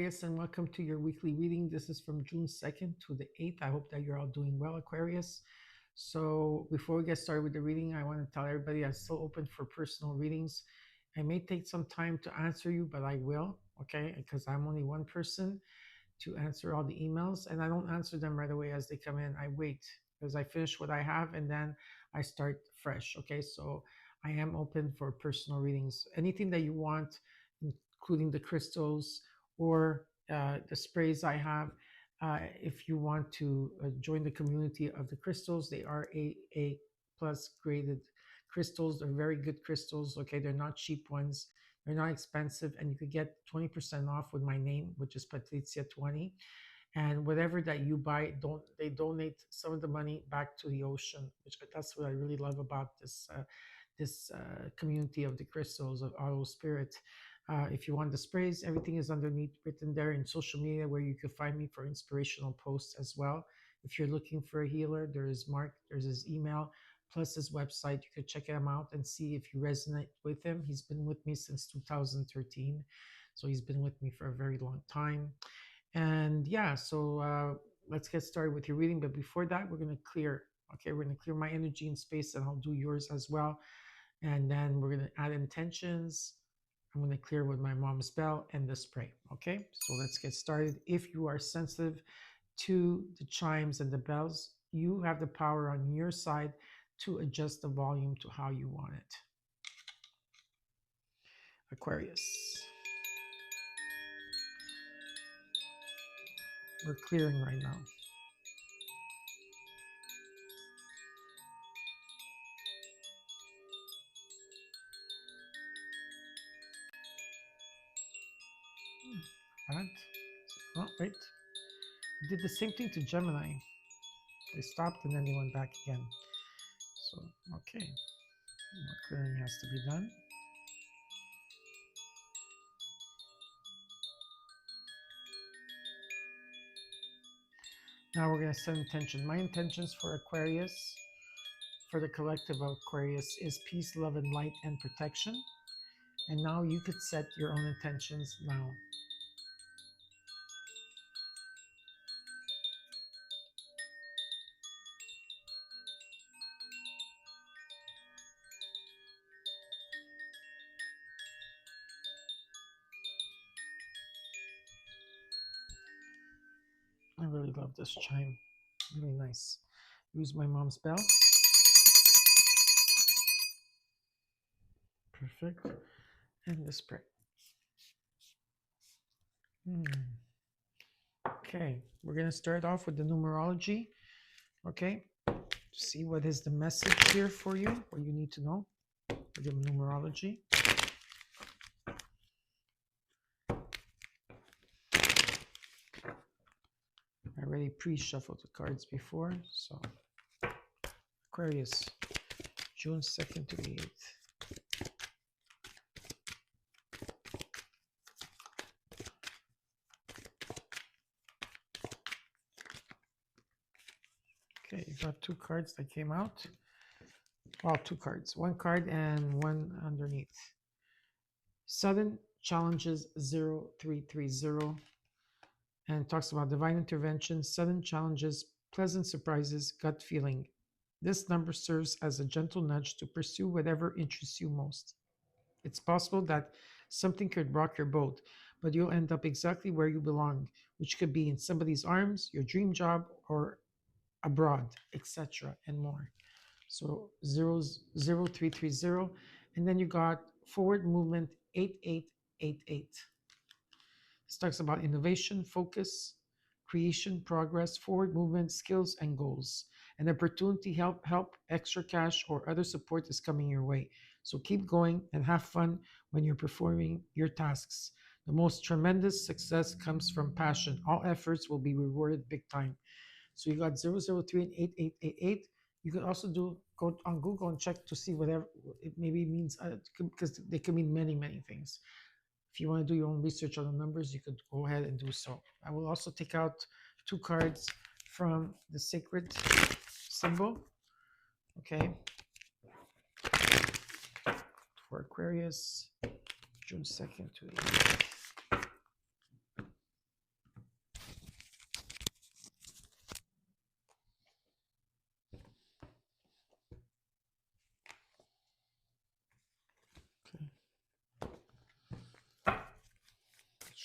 Aquarius, and welcome to your weekly reading. This is from June 2nd to the 8th. I hope that you're all doing well, Aquarius. So, before we get started with the reading, I want to tell everybody I'm still open for personal readings. I may take some time to answer you, but I will, okay? Because I'm only one person to answer all the emails, and I don't answer them right away as they come in. I wait because I finish what I have and then I start fresh, okay? So, I am open for personal readings. Anything that you want, including the crystals or the sprays I have. If you want to join the community of the crystals, they are A plus graded crystals. They're very good crystals. Okay, they're not cheap ones. They're not expensive, and you could get 20% off with my name, which is Patrizia20. And whatever that you buy, they donate some of the money back to the ocean, which that's what I really love about this community of the crystals of Auto Spirit. If you want the sprays, everything is underneath written there in social media where you can find me for inspirational posts as well. If you're looking for a healer, there is Mark, there's his email, plus his website. You could check him out and see if you resonate with him. He's been with me since 2013. So he's been with me for a very long time. And yeah, so let's get started with your reading. But before that, we're going to clear. Okay, we're going to clear my energy and space, and I'll do yours as well. And then we're going to add intentions. I'm going to clear with my mom's bell and the spray. Okay, so let's get started. If you are sensitive to the chimes and the bells, you have the power on your side to adjust the volume to how you want it. Aquarius. We're clearing right now. Right. Oh, wait. It did the same thing to Gemini. They stopped and then they went back again. So, okay. More clearing has to be done. Now we're going to set intention. My intentions for Aquarius, for the collective of Aquarius, is peace, love, and light and protection. And now you could set your own intentions now. I really love this chime. Really nice. Use my mom's bell. Perfect. And the spray. Okay, we're going to start off with the numerology. Okay, see what is the message here for you, what you need to know for the numerology. I already pre-shuffled the cards before, so Aquarius, June 2nd to the 8th. Okay, you got two cards that came out. Well, two cards, one card and one underneath. Sudden Challenges 0330, and talks about divine intervention, sudden challenges, pleasant surprises, gut feeling. This number serves as a gentle nudge to pursue whatever interests you most. It's possible that something could rock your boat, but you'll end up exactly where you belong, which could be in somebody's arms, your dream job, or abroad, etc., and more. So 0330, and then you got forward movement 8888. This talks about innovation, focus, creation, progress, forward movement, skills, and goals. An opportunity, help, extra cash, or other support is coming your way. So keep going and have fun when you're performing your tasks. The most tremendous success comes from passion. All efforts will be rewarded big time. So you got 003 and 8888. You could also go on Google and check to see whatever it maybe means, because they can mean many, many things. If you want to do your own research on the numbers, you could go ahead and do so. I will also take out two cards from the sacred symbol. Okay. For Aquarius, June 2nd to the 8th.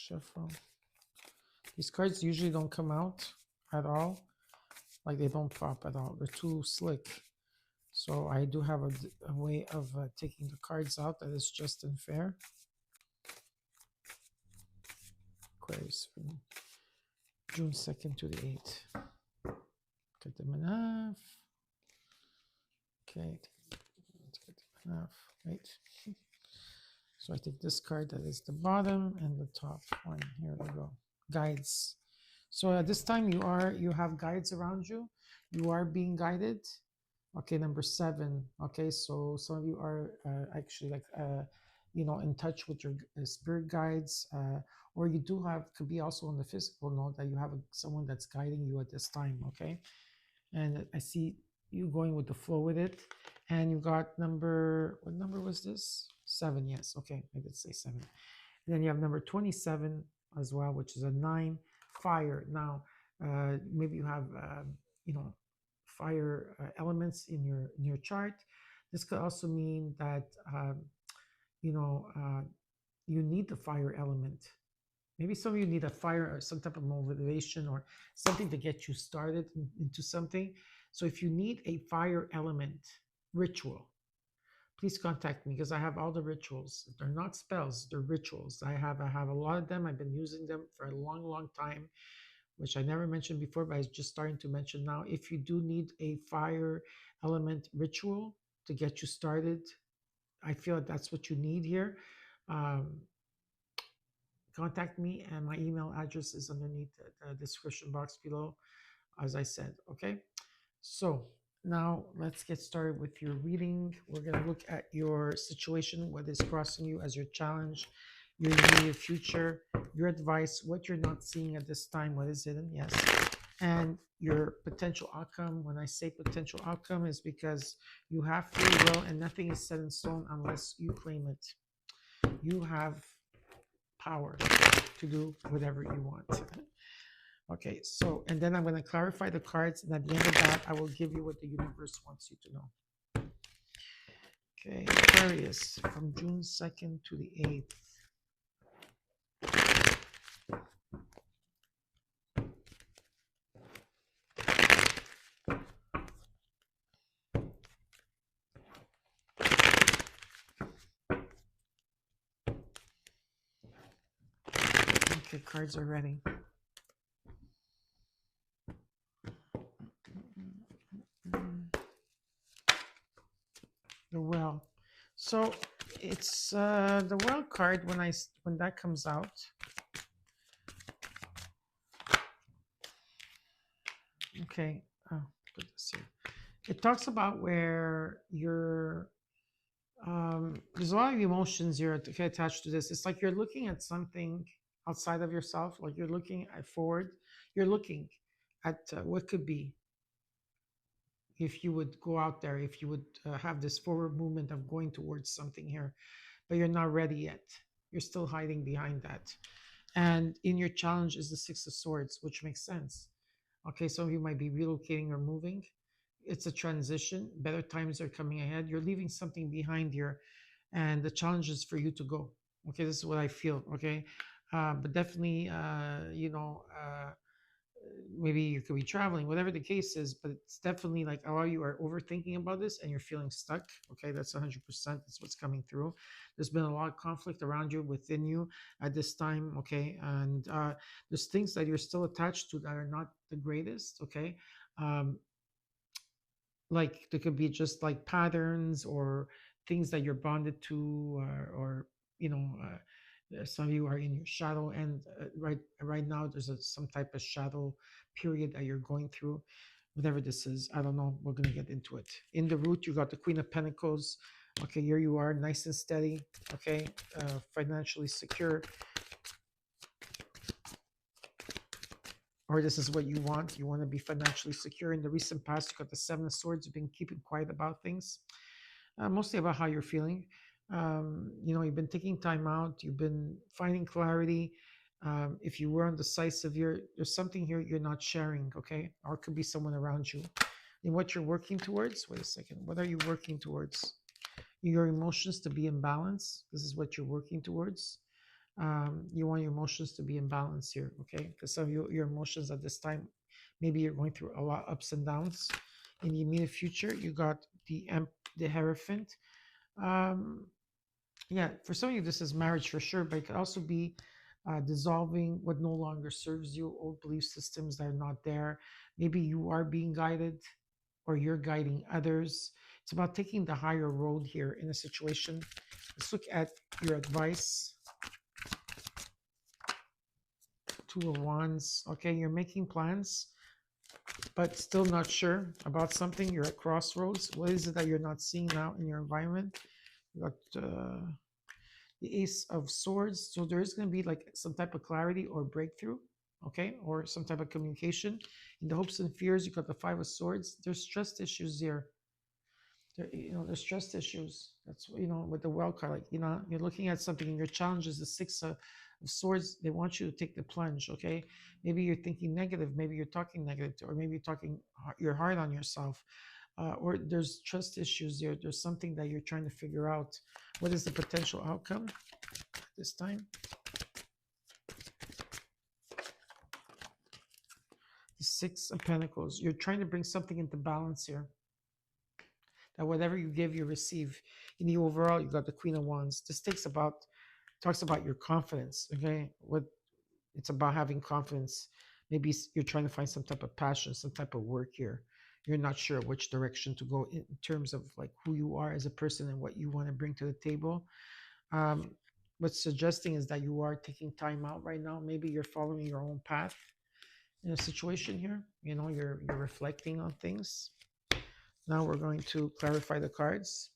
Shuffle. These cards usually don't come out at all. Like they don't pop at all. They're too slick. So I do have a way of taking the cards out that is just and fair. Aquarius from June 2nd to the 8th. Cut them in half. Okay, let's cut them in half. Right. So I take this card that is the bottom and the top one. Here we go. Guides. So at this time you have guides around you. You are being guided. Okay, number 7. Okay, so some of you are actually like in touch with your spirit guides, or you do have, could be also on the physical note that you have someone that's guiding you at this time. Okay, and I see you going with the flow with it. And you got what number was this? 7. Yes. Okay, I did say 7. And then you have number 27 as well, which is a 9. Fire. Now maybe you have fire elements in your chart. This could also mean that you need the fire element. Maybe some of you need a fire or some type of motivation or something to get you started into something. So if you need a fire element ritual, please contact me, because I have all the rituals. They're not spells, they're rituals. I have a lot of them. I've been using them for a long time, which I never mentioned before, but I'm just starting to mention now. If you do need a fire element ritual to get you started, I feel like that's what you need here. Contact me, and my email address is underneath the description box below, as I said. Okay, so now let's get started with your reading. We're going to look at your situation, what is crossing you as your challenge, your immediate future, your advice, what you're not seeing at this time, what is hidden, yes, and your potential outcome. When I say potential outcome, is because you have free will and nothing is set in stone unless you claim it. You have power to do whatever you want. Okay, so, and then I'm going to clarify the cards, and at the end of that, I will give you what the universe wants you to know. Okay, Aquarius from June 2nd to the 8th. Okay, cards are ready. The Well. So it's the Well card. When that comes out, okay. Oh, put this here. It talks about where you're. There's a lot of emotions you're attached to this. It's like you're looking at something outside of yourself. Like you're looking at forward. You're looking at what could be, if you would go out there, if you would have this forward movement of going towards something here, but you're not ready yet. You're still hiding behind that. And in your challenge is the 6 of Swords, which makes sense. Okay, some of you might be relocating or moving. It's a transition. Better times are coming ahead. You're leaving something behind here, and the challenge is for you to go. Okay, this is what I feel. Okay, but definitely, maybe you could be traveling, whatever the case is, but it's definitely like a lot of you are overthinking about this and you're feeling stuck. Okay, that's 100%. That's what's coming through. There's been a lot of conflict around you, within you at this time. Okay, and there's things that you're still attached to that are not the greatest. Okay, like there could be just like patterns or things that you're bonded to, or some of you are in your shadow, and right now there's some type of shadow period that you're going through. Whatever this is, I don't know, we're going to get into it. In the root, you got the Queen of Pentacles. Okay, here you are, nice and steady. Okay, financially secure, or this is what you want. You want to be financially secure. In the recent past, you got the 7 of Swords. You've been keeping quiet about things, mostly about how you're feeling. You've been taking time out. You've been finding clarity. If you were undecisive, there's something here you're not sharing, okay? Or it could be someone around you. And what you're working towards, wait a second, what are you working towards? Your emotions to be in balance. This is what you're working towards. You want your emotions to be in balance here, okay? Because some of your emotions at this time, maybe you're going through a lot of ups and downs. In the immediate future, you got the Hierophant. Um, yeah, for some of you, this is marriage for sure, but it could also be dissolving what no longer serves you, old belief systems that are not there. Maybe you are being guided or you're guiding others. It's about taking the higher road here in a situation. Let's look at your advice. Two of Wands. Okay, you're making plans, but still not sure about something. You're at crossroads. What is it that you're not seeing now in your environment? You got the Ace of Swords. So there is going to be like some type of clarity or breakthrough, okay, or some type of communication. In the hopes and fears, you got the Five of Swords. There's trust issues here. There's trust issues. That's with the wild card, like you're looking at something and your challenge is the Six of Swords. They want you to take the plunge. Okay, maybe you're thinking negative, maybe you're talking negative, or maybe you're hard on yourself, or there's trust issues there. There's something that you're trying to figure out. What is the potential outcome this time? The Six of Pentacles. You're trying to bring something into balance here. That whatever you give, you receive. In the overall, you got the Queen of Wands. This talks about your confidence. Okay, what it's about having confidence. Maybe you're trying to find some type of passion, some type of work here. You're not sure which direction to go in terms of like who you are as a person and what you want to bring to the table. Um, what's suggesting is that you are taking time out right now. Maybe you're following your own path in a situation here. You're reflecting on things. Now we're going to clarify the cards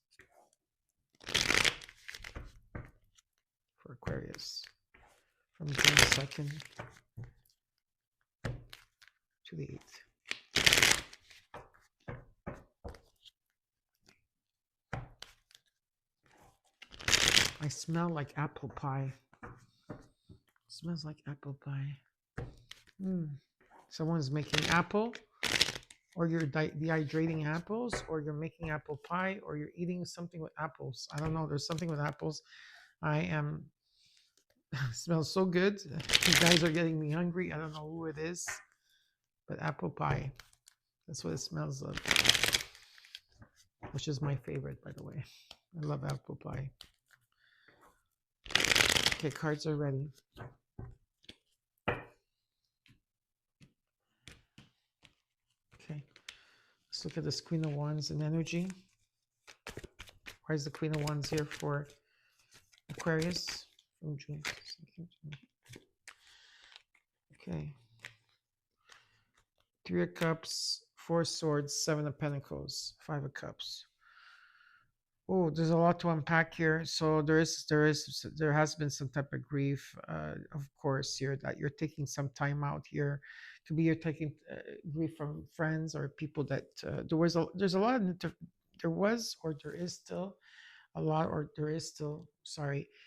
for Aquarius from June 2nd to the 8th. I smell like apple pie. Smells like apple pie. Someone's making apple, or you're dehydrating apples, or you're making apple pie, or you're eating something with apples. I don't know. There's something with apples. I am. It smells so good. You guys are getting me hungry. I don't know who it is, but apple pie. That's what it smells of. Which is my favorite, by the way. I love apple pie. Okay, cards are ready. Okay, let's look at this Queen of Wands in energy. Why is the Queen of Wands here for Aquarius from June 2nd? Okay. Three of Cups, Four of Swords, Seven of Pentacles, Five of Cups. Oh, there's a lot to unpack here. So there has been some type of grief, of course, here that you're taking some time out here. Could be you're taking grief from friends or people that there's a lot of there was or there is still a lot or there is still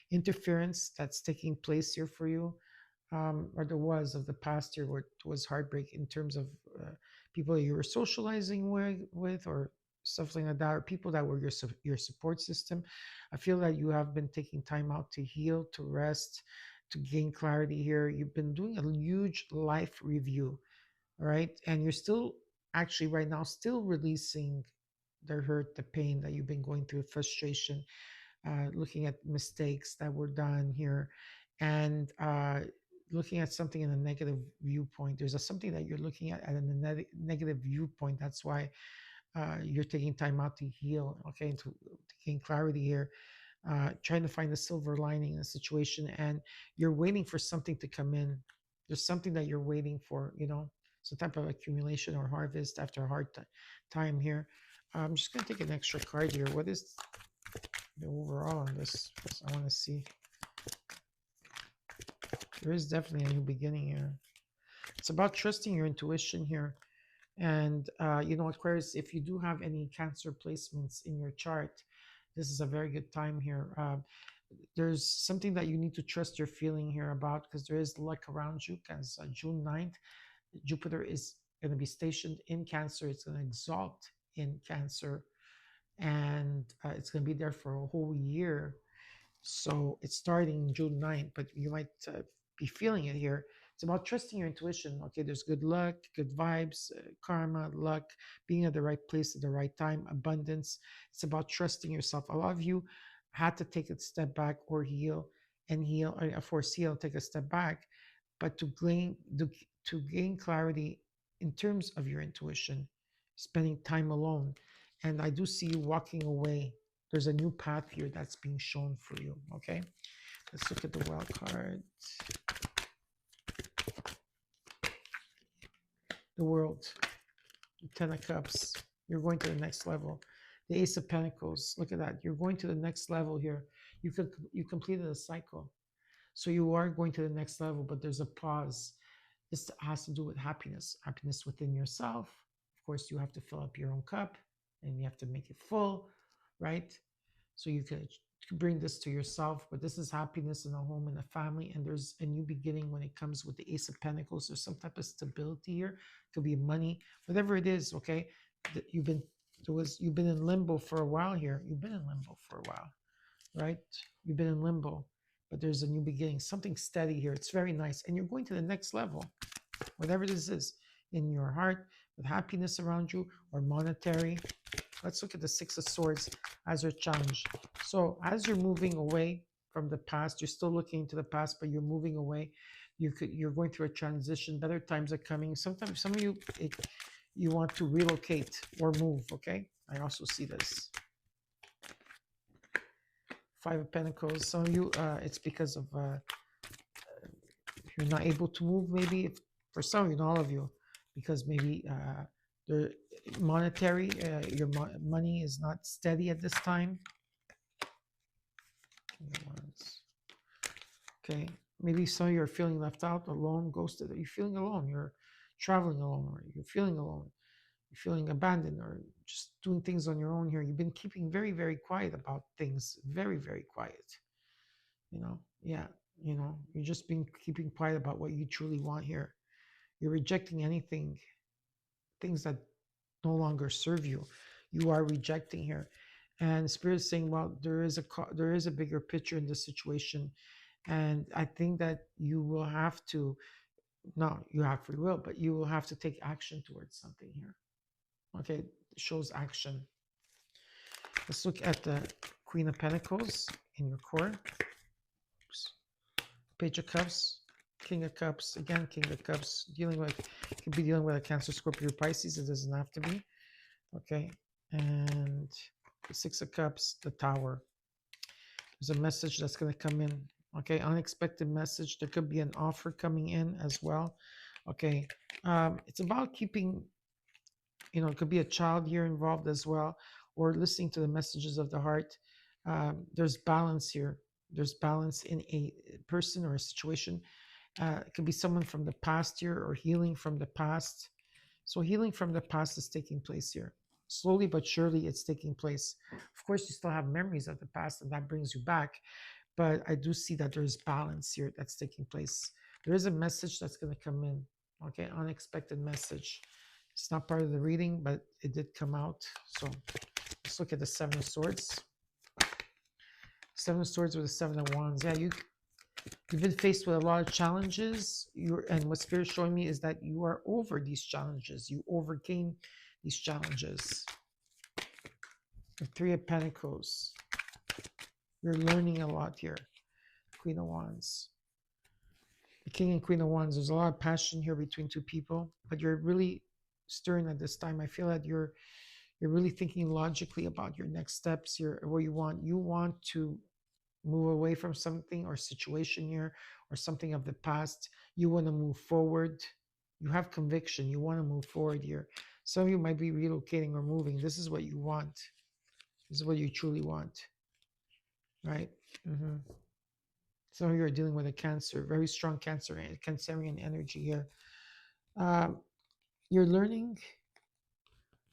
interference that's taking place here for you, or there was of the past year where it was heartbreak in terms of people you were socializing with or something like that, or people that were your support system. I feel that you have been taking time out to heal, to rest, to gain clarity here. You've been doing a huge life review, all right, and you're still actually right now still releasing the hurt, the pain that you've been going through, frustration, looking at mistakes that were done here, and looking at something in a negative viewpoint. There's something that you're looking at a negative viewpoint. That's why you're taking time out to heal, okay, to gain clarity here, trying to find the silver lining in the situation, and you're waiting for something to come in. There's something that you're waiting for, some type of accumulation or harvest after a hard time here. I'm just going to take an extra card here. What is the overall on this? I want to see. There is definitely a new beginning here. It's about trusting your intuition here. And, Aquarius, if you do have any Cancer placements in your chart, this is a very good time here. There's something that you need to trust your feeling here about because there is luck around you. Because June 9th, Jupiter is going to be stationed in Cancer. It's going to exalt in Cancer. And it's going to be there for a whole year. So it's starting June 9th, but you might be feeling it here. It's about trusting your intuition. Okay, there's good luck, good vibes, karma, luck, being at the right place at the right time, abundance. It's about trusting yourself. A lot of you had to take a step back or heal and heal, or force heal, take a step back, but to gain clarity in terms of your intuition, spending time alone. And I do see you walking away. There's a new path here that's being shown for you. Okay, let's look at the wild card. The world, the 10 of Cups. You're going to the next level. The Ace of Pentacles. Look at that. You're going to the next level here. You completed a cycle, so you are going to the next level. But there's a pause. This has to do with happiness. Happiness within yourself. Of course, you have to fill up your own cup, and you have to make it full, right? So you could bring this to yourself, but this is happiness in a home and a family, and there's a new beginning when it comes with the Ace of Pentacles. There's some type of stability here. It could be money, whatever it is. Okay, that you've been in limbo for a while here. You've been in limbo for a while, right? You've been in limbo, but there's a new beginning, something steady here. It's very nice, and you're going to the next level, whatever this is, in your heart, with happiness around you, or monetary. Let's look at the Six of Swords as your challenge. So as you're moving away from the past, you're still looking into the past, but you're moving away. You're going through a transition. Better times are coming. Sometimes some of you you want to relocate or move. Okay, I also see this. Five of Pentacles. Some of you, it's because of you're not able to move. Maybe for some of you, not all of you, because maybe the monetary, your money is not steady at this time. Okay, maybe some of you are feeling left out, alone, ghosted. You're feeling alone. You're traveling alone, or you're feeling alone. You're feeling abandoned, or just doing things on your own here. You've been keeping very, very quiet about things. Very, very quiet. Yeah. You're just keeping quiet about what you truly want here. You're rejecting things that no longer serve you. You are rejecting here, and Spirit is saying, well, there is a bigger picture in this situation, and I think that you will have to. No, you have free will, but you will have to take action towards something here. Okay, it shows action. Let's look at the Queen of Pentacles in your core. Oops. Page of Cups, King of Cups, again, King of Cups, could be dealing with a Cancer, Scorpio, Pisces. It doesn't have to be. Okay, and the Six of Cups, the Tower. There's a message that's going to come in. Okay, unexpected message. There could be an offer coming in as well. Okay, it's about keeping, it could be a child here involved as well, or listening to the messages of the heart. There's balance here. There's balance in a person or a situation. It could be someone from the past here, or healing from the past. So healing from the past is taking place here. Slowly but surely it's taking place. Of course, you still have memories of the past, and that brings you back. But I do see that there's balance here that's taking place. There is a message that's going to come in. Okay, unexpected message. It's not part of the reading, but it did come out. So let's look at the Seven of Swords. Seven of Swords with the Seven of Wands. Yeah, you've been faced with a lot of challenges. And what Spirit's showing me is that you are over these challenges. You overcame these challenges. The Three of Pentacles. You're learning a lot here. Queen of Wands. The King and Queen of Wands. There's a lot of passion here between two people, but you're really stern at this time. I feel that you're really thinking logically about your next steps here, where you want to move away from something or situation here, or something of the past. You want to move forward. You have conviction. You want to move forward here. Some of you might be relocating or moving. This is what you want. This is what you truly want. Right? Mm-hmm. Some of you are dealing with a Cancer, very strong Cancerian energy here. You're learning.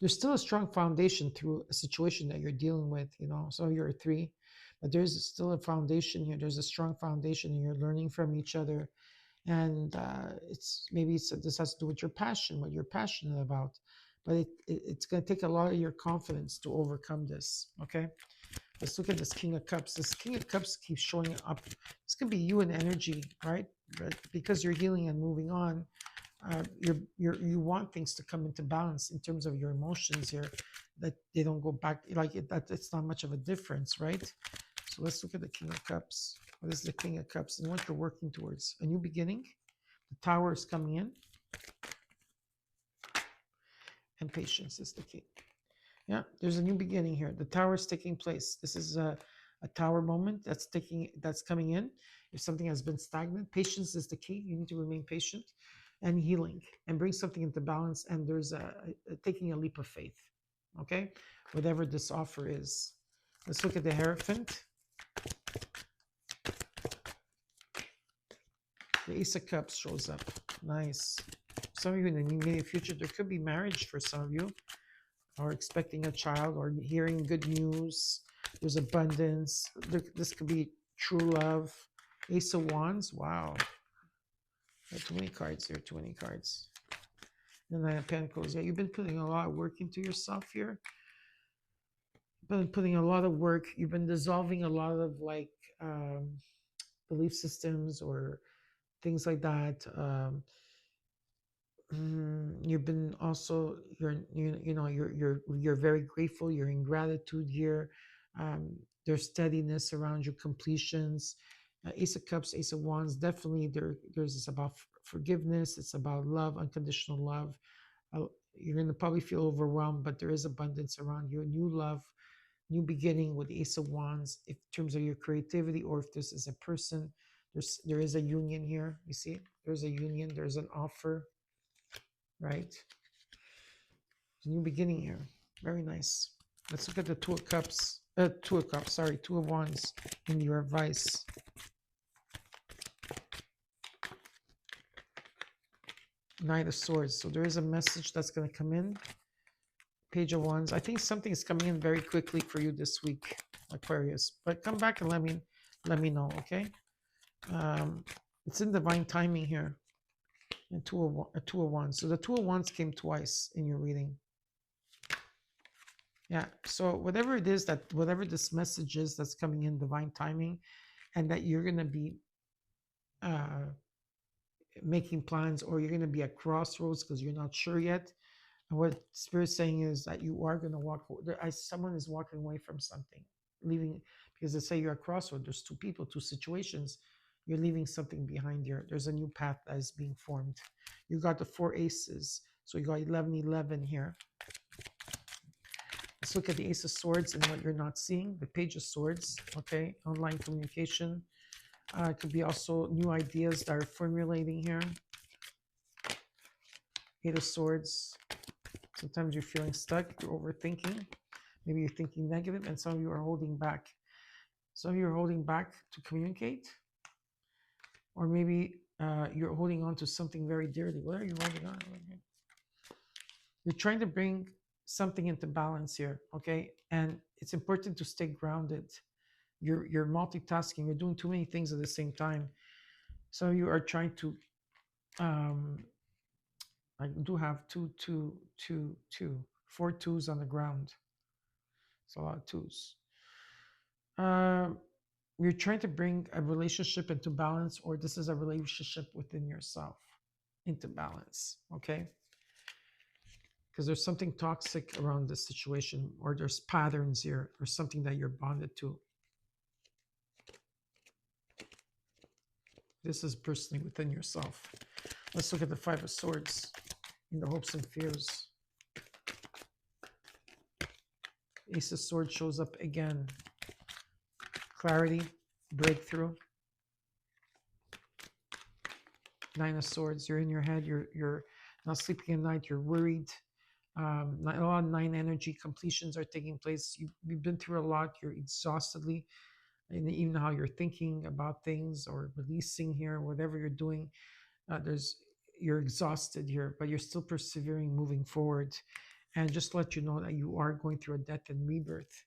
There's still a strong foundation through a situation that you're dealing with. Some of you are 3, but there's still a foundation here. There's a strong foundation, and you're learning from each other. And this has to do with your passion, what you're passionate about. But it's going to take a lot of your confidence to overcome this. Okay. Let's look at this King of Cups. This King of Cups keeps showing up. This could be you in energy, right? But because you're healing and moving on, you want things to come into balance in terms of your emotions here, that they don't go back, like that it's not much of a difference, right? So let's look at the King of Cups. What is the King of Cups and what you're working towards? A new beginning. The Tower is coming in. And patience is the key. Yeah, there's a new beginning here. The Tower is taking place. This is a Tower moment that's coming in. If something has been stagnant, patience is the key. You need to remain patient and healing and bring something into balance. And there's taking a leap of faith. Okay, whatever this offer is. Let's look at the Hierophant. The Ace of Cups shows up. Nice. Some of you in the immediate future, there could be marriage for some of you, or expecting a child, or hearing good news. There's abundance. This could be true love. Ace of Wands. Wow. There are too many cards here. Too many cards. The Nine of Pentacles. Yeah, you've been putting a lot of work into yourself here. Been putting a lot of work. You've been dissolving a lot of belief systems or things like that. You've been also you're very grateful. You're in gratitude here. There's steadiness around your completions. Ace of Cups, Ace of Wands. Definitely there's this about forgiveness. It's about love, unconditional love. You're going to probably feel overwhelmed, but there is abundance around you. New love, new beginning with the Ace of Wands. In terms of your creativity, or if this is a person, there is a union here. You see, there's a union. There's an offer. Right? New beginning here. Very nice. Let's look at the Two of Cups. Two of Wands in your advice. Knight of Swords. So there is a message that's going to come in. Page of Wands. I think something is coming in very quickly for you this week, Aquarius. But come back and let me know, okay? It's in divine timing here. And Two of Wands. So the Two of Wands came twice in your reading. Yeah. So whatever it is whatever this message is that's coming in divine timing, and that you're going to be making plans, or you're going to be at crossroads because you're not sure yet. And what Spirit's saying is that you are going to walk. Someone is walking away from something, leaving, because they say you're at crossroads. There's two people, two situations. You're leaving something behind here. There's a new path that is being formed. You got the 4 aces. So you got 11 here. Let's look at the Ace of Swords and what you're not seeing. The Page of Swords, okay? Online communication. It could be also new ideas that are formulating here. Eight of Swords. Sometimes you're feeling stuck. You're overthinking. Maybe you're thinking negative, and some of you are holding back. Some of you are holding back to communicate. Or maybe you're holding on to something very dearly. What are you holding on? You're trying to bring something into balance here, okay? And it's important to stay grounded. You're multitasking. You're doing too many things at the same time. Some of you are trying to. I do have 4 twos on the ground. It's a lot of twos. You're trying to bring a relationship into balance, or this is a relationship within yourself into balance, okay? Because there's something toxic around this situation, or there's patterns here, or something that you're bonded to. This is personally within yourself. Let's look at the 5 of Swords in the hopes and fears. Ace of Swords shows up again. Clarity, breakthrough. 9 of Swords, you're in your head, you're not sleeping at night, you're worried. A lot of 9 energy completions are taking place. You've been through a lot, you're exhaustedly, and even how you're thinking about things or releasing here, whatever you're doing, you're exhausted here, but you're still persevering, moving forward. And just to let you know that you are going through a death and rebirth.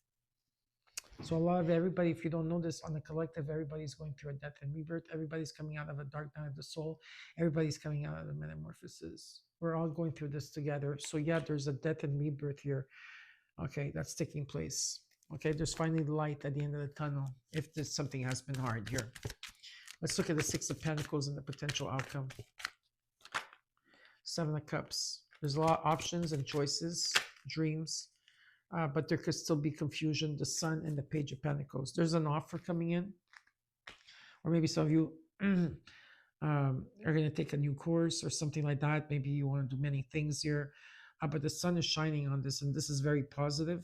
So a lot of everybody, if you don't know this, on the collective, everybody's going through a death and rebirth. Everybody's coming out of a dark night of the soul. Everybody's coming out of the metamorphosis. We're all going through this together. So yeah, there's a death and rebirth here. Okay, that's taking place. Okay, there's finally light at the end of the tunnel if there's something has been hard here. Let's look at the Six of Pentacles and the potential outcome. Seven of Cups. There's a lot of options and choices, dreams, but there could still be confusion. The Sun and the Page of Pentacles. There's an offer coming in, or maybe some of you are going to take a new course or something like that. Maybe you want to do many things here, but the sun is shining on this, and this is very positive.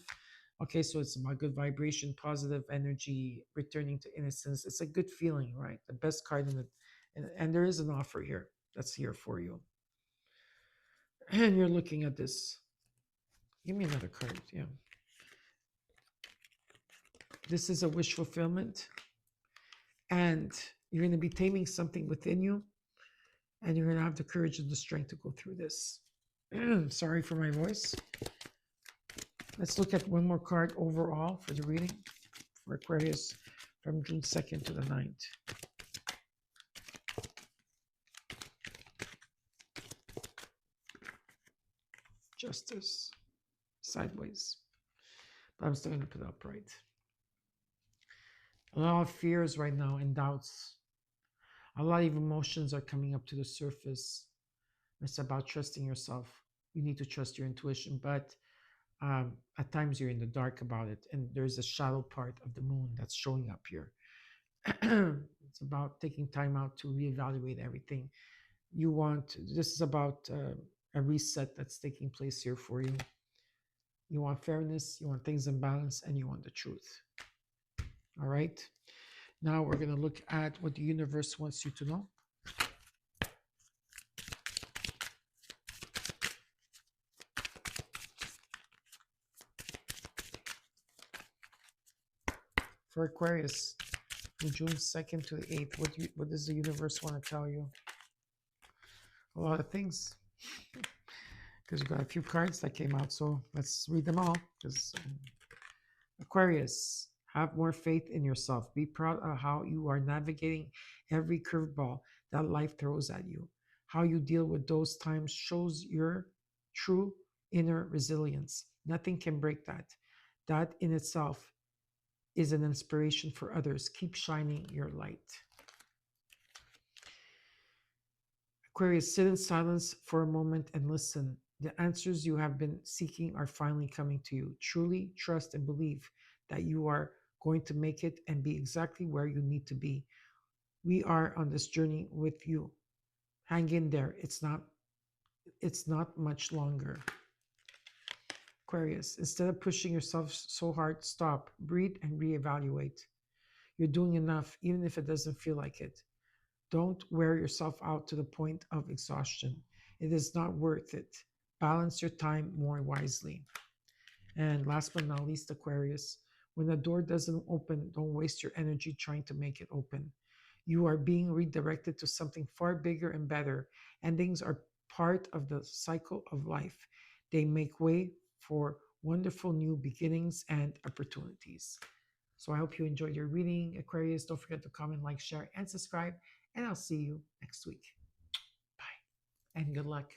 Okay, so it's about good vibration, positive energy, returning to innocence. It's a good feeling, right? The best card in the, and there is an offer here that's here for you. And you're looking at this. Give me another card. Yeah. This is a wish fulfillment. And you're going to be taming something within you. And you're going to have the courage and the strength to go through this. Sorry for my voice. Let's look at one more card overall for the reading for Aquarius from June 2nd to the 9th. Justice. Sideways. But I'm still going to put it upright. A lot of fears right now and doubts. A lot of emotions are coming up to the surface. It's about trusting yourself. You need to trust your intuition, but at times you're in the dark about it, and there's a shadow part of the moon that's showing up here. It's about taking time out to reevaluate everything. This is about a reset that's taking place here for you. You want fairness, you want things in balance, and you want the truth. All right. Now we're going to look at what the universe wants you to know. For Aquarius, from June 2nd to the 8th, what does the universe want to tell you? A lot of things. Because you've got a few cards that came out, so let's read them all. Because Aquarius, have more faith in yourself. Be proud of how you are navigating every curveball that life throws at you. How you deal with those times shows your true inner resilience. Nothing can break that. That in itself is an inspiration for others. Keep shining your light. Aquarius, sit in silence for a moment and listen. The answers you have been seeking are finally coming to you. Truly trust and believe that you are going to make it and be exactly where you need to be. We are on this journey with you. Hang in there. It's not much longer. Aquarius, instead of pushing yourself so hard, stop, breathe, and reevaluate. You're doing enough, even if it doesn't feel like it. Don't wear yourself out to the point of exhaustion. It is not worth it. Balance your time more wisely. And last but not least, Aquarius, when a door doesn't open, don't waste your energy trying to make it open. You are being redirected to something far bigger and better. Endings are part of the cycle of life. They make way for wonderful new beginnings and opportunities. So I hope you enjoyed your reading, Aquarius. Don't forget to comment, like, share, and subscribe. And I'll see you next week. Bye. And good luck.